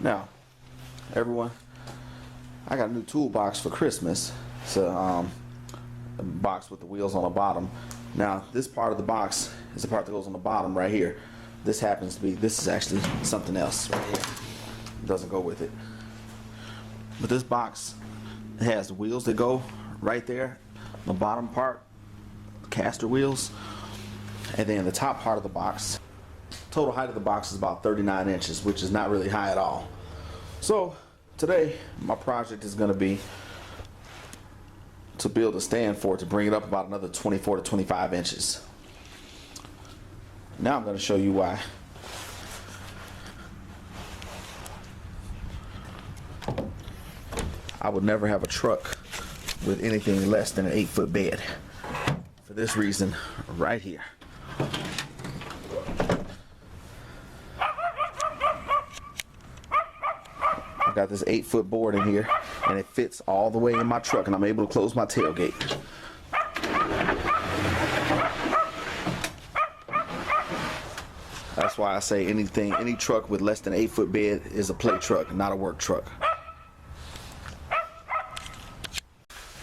Now, everyone, I got a new toolbox for Christmas. It's a box with the wheels on the bottom. Now, this part of the box is the part that goes on the bottom right here. This happens to be, this is actually something else right here. It doesn't go with it. But this box has wheels that go right there. The bottom part, caster wheels. And then the top part of the box, total height of the box is about 39 inches, which is not really high at all. So today, my project is going to be to build a stand for it to bring it up about another 24 to 25 inches. Now I'm going to show you why. I would never have a truck with anything less than an 8-foot bed. For this reason, right here. I've got this 8-foot board in here, and it fits all the way in my truck, and I'm able to close my tailgate. That's why I say any truck with less than an 8-foot bed is a play truck, not a work truck.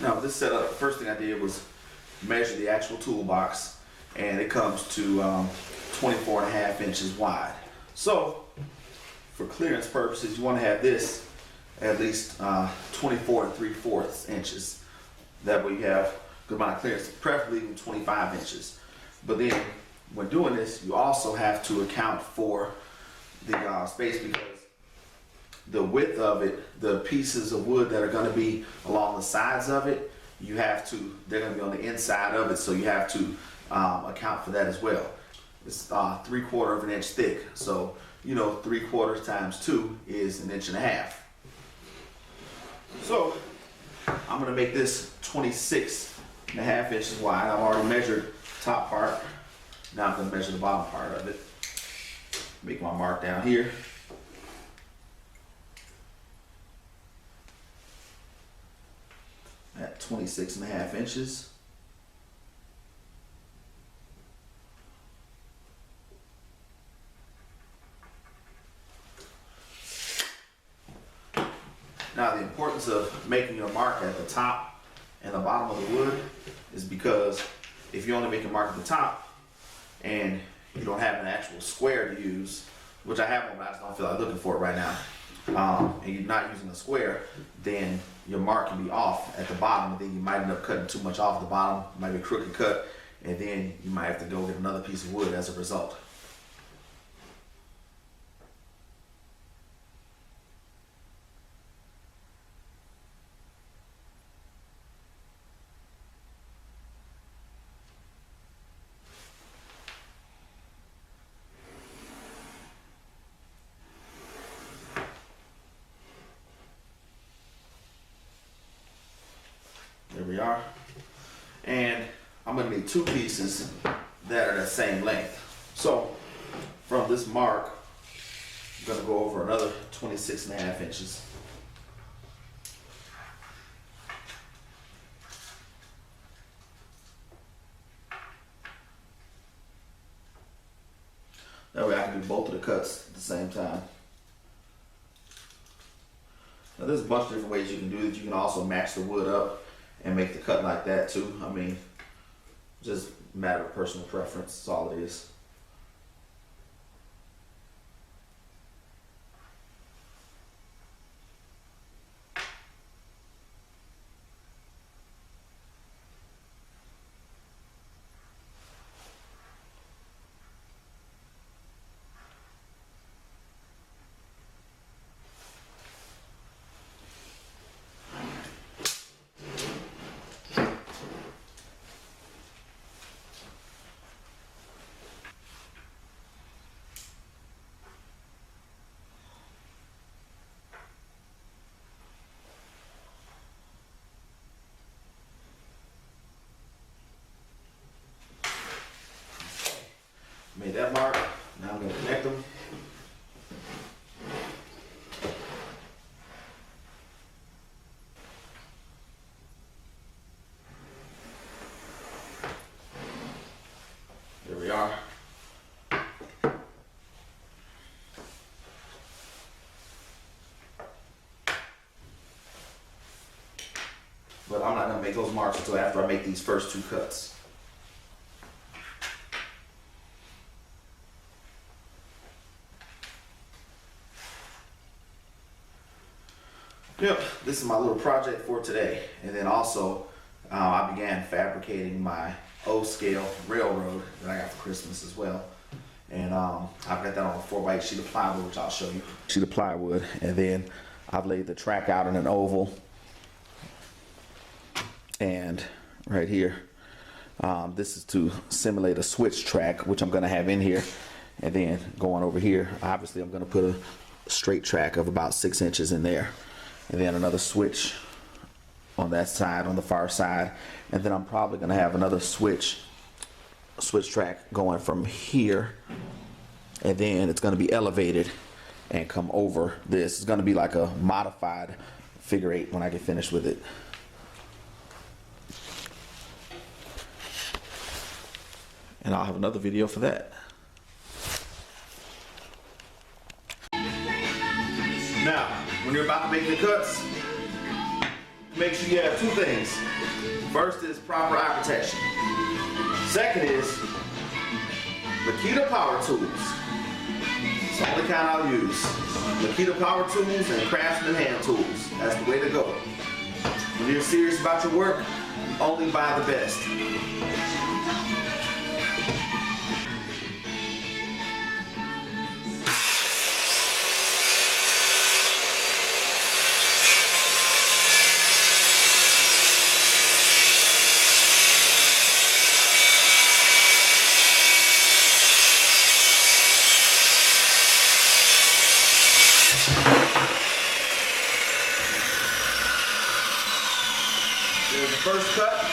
Now with this setup, the first thing I did was measure the actual toolbox, and it comes to 24.5 inches wide. So for clearance purposes, you want to have this at least 24 3/4 inches. That way you have a good amount of clearance, preferably even 25 inches. But then when doing this, you also have to account for the space, because the width of it, the pieces of wood that are going to be along the sides of it, they're going to be on the inside of it, so you have to account for that as well. It's 3/4 of an inch thick, so you know 3/4 times 2 is 1.5 inches. So I'm going to make this 26.5 inches wide. I've already measured the top part. Now I'm going to measure the bottom part of it. Make my mark down here. At 26.5 inches. Now the importance of making your mark at the top and the bottom of the wood is because if you only make a mark at the top and you don't have an actual square to use, which I have one but I just don't feel like looking for it right now, and you're not using a square, then your mark can be off at the bottom, and then you might end up cutting too much off the bottom. It might be a crooked cut, and then you might have to go get another piece of wood as a result. There we are. And I'm going to need 2 pieces that are the same length. So from this mark, I'm going to go over another 26.5 inches. That way I can do both of the cuts at the same time. Now there's a bunch of different ways you can do it. You can also match the wood up and make the cut like that too. I mean, just a matter of personal preference, that's all it is. but I'm not gonna make those marks until after I make these first 2 cuts. Yep, this is my little project for today. And then also, I began fabricating my O-scale railroad that I got for Christmas as well. And I've got that on a 4x8 sheet of plywood, which I'll show you. Sheet of plywood, and then I've laid the track out in an oval. And right here, this is to simulate a switch track, which I'm gonna have in here. And then going over here, obviously I'm gonna put a straight track of about 6 inches in there. And then another switch on that side, on the far side. And then I'm probably gonna have another switch track going from here. And then it's gonna be elevated and come over this. It's gonna be like a modified figure 8 when I get finished with it. And I'll have another video for that. Now, when you're about to make the cuts, make sure you have 2 things. First is proper eye protection. Second is Makita power tools. It's the only kind I'll use. Makita power tools and Craftsman hand tools. That's the way to go. When you're serious about your work, only buy the best. There's the first cut.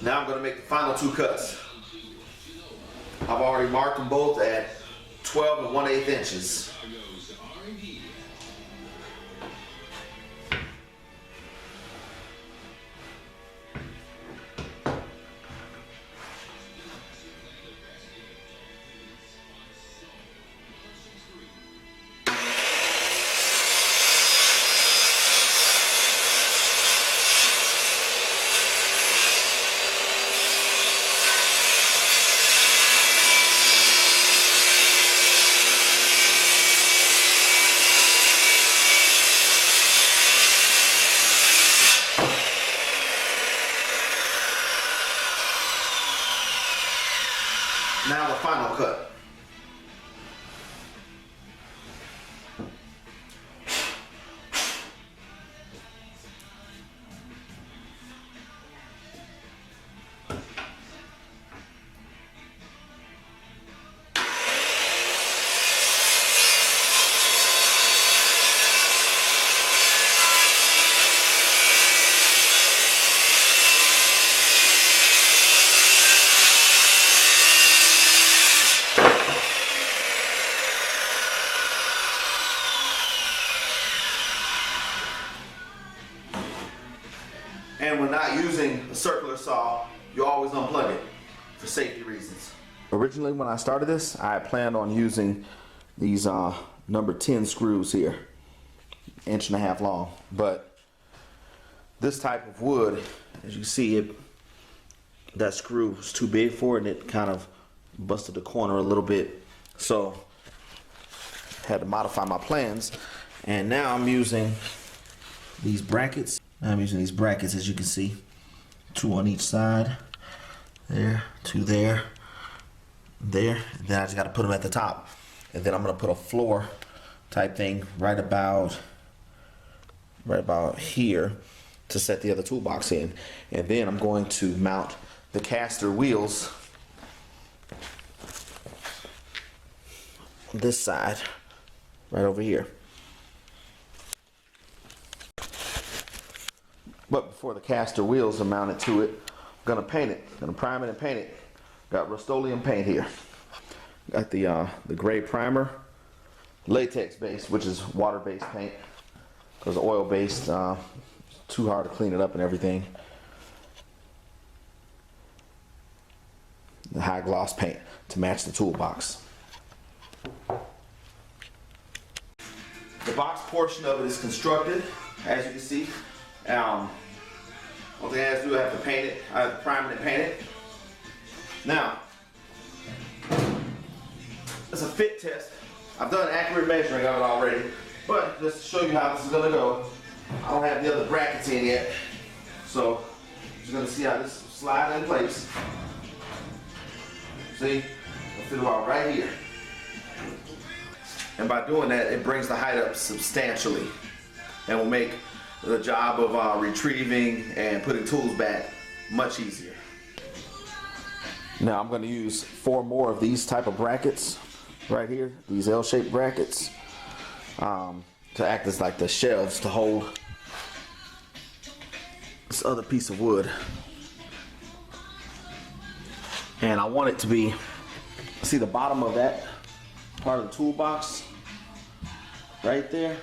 Now I'm going to make the final 2 cuts. I've already marked them both at 12 1/8 inches. Now the final cut. And when not using a circular saw, you always unplug it for safety reasons. Originally, when I started this, I had planned on using these number 10 screws here, 1.5 inches long. But this type of wood, as you see, that screw was too big for it, and it kind of busted the corner a little bit. So had to modify my plans, and now I'm using these brackets. I'm using these brackets, as you can see, 2 on each side. There, 2 there, there. And then I just got to put them at the top. And then I'm going to put a floor type thing right about here to set the other toolbox in. And then I'm going to mount the caster wheels on this side, right over here. But before the caster wheels are mounted to it, I'm gonna paint it. Gonna prime it and paint it. Got Rust-Oleum paint here. Got the gray primer, latex based, which is water-based paint, because oil-based, too hard to clean it up and everything. The high gloss paint to match the toolbox. The box portion of it is constructed, as you can see. One thing I have to do, I have to paint it. I have to prime it and paint it. Now, it's a fit test. I've done accurate measuring of it already, but just to show you how this is gonna go, I don't have the other brackets in yet, so you're gonna see how this slides in place. See, I'll fit about right here. And by doing that, it brings the height up substantially and will make the job of retrieving and putting tools back much easier. Now I'm going to use 4 more of these type of brackets right here, these L-shaped brackets, to act as like the shelves to hold this other piece of wood. And I want it to be, see the bottom of that part of the toolbox right there,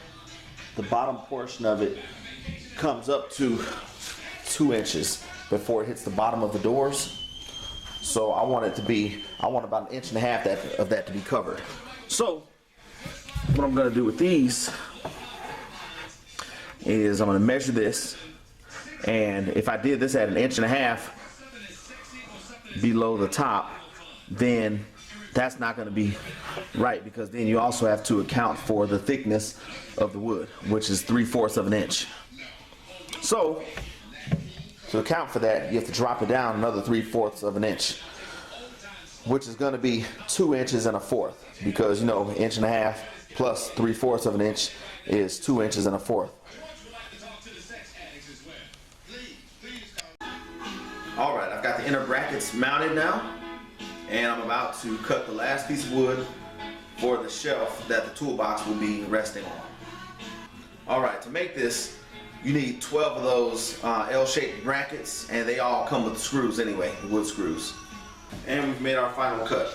the bottom portion of it comes up to 2 inches before it hits the bottom of the doors. So I want it to be, I want about 1.5 inches of that to be covered. So what I'm going to do with these is I'm going to measure this, and if I did this at 1.5 inches below the top, then that's not going to be right, because then you also have to account for the thickness of the wood, which is 3/4 of an inch. So to account for that, you have to drop it down another 3/4 of an inch, which is going to be 2 inches and 1/4, because 1.5 inches plus 3/4 of an inch is 2 inches and 1/4. All right, I've got the inner brackets mounted now, and I'm about to cut the last piece of wood for the shelf that the toolbox will be resting on. All right, to make this, you need 12 of those L-shaped brackets, and they all come with screws anyway, wood screws. And we've made our final cut.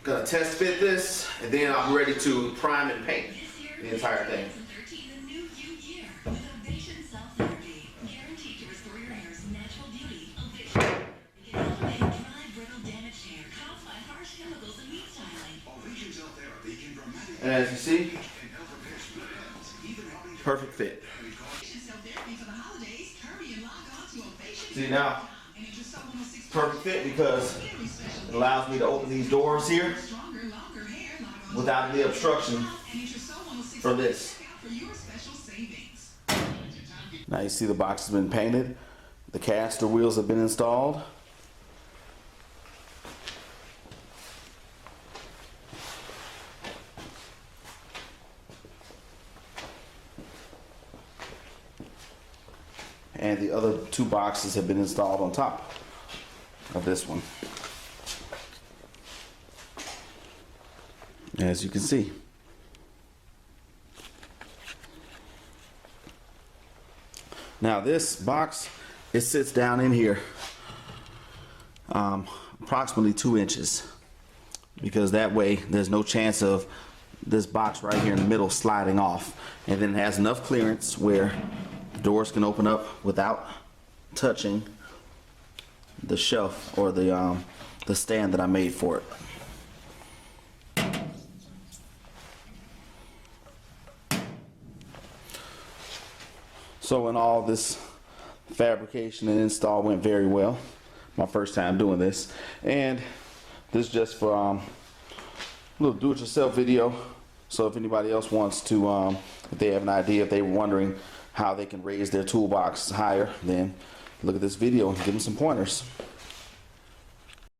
Gonna test fit this, and then I'm ready to prime and paint the entire thing. And as you see, perfect fit. See now, perfect fit because it allows me to open these doors here without any obstruction from this. Now you see the box has been painted, the caster wheels have been installed. And the other 2 boxes have been installed on top of this one, as you can see. Now this box, it sits down in here approximately 2 inches, because that way there's no chance of this box right here in the middle sliding off, and then it has enough clearance where doors can open up without touching the shelf or the stand that I made for it. So in all, this fabrication and install went very well. My first time doing this, and this is just for a little do-it-yourself video. So if anybody else wants to, if they have an idea, if they were wondering how they can raise their toolbox higher, then look at this video and give them some pointers.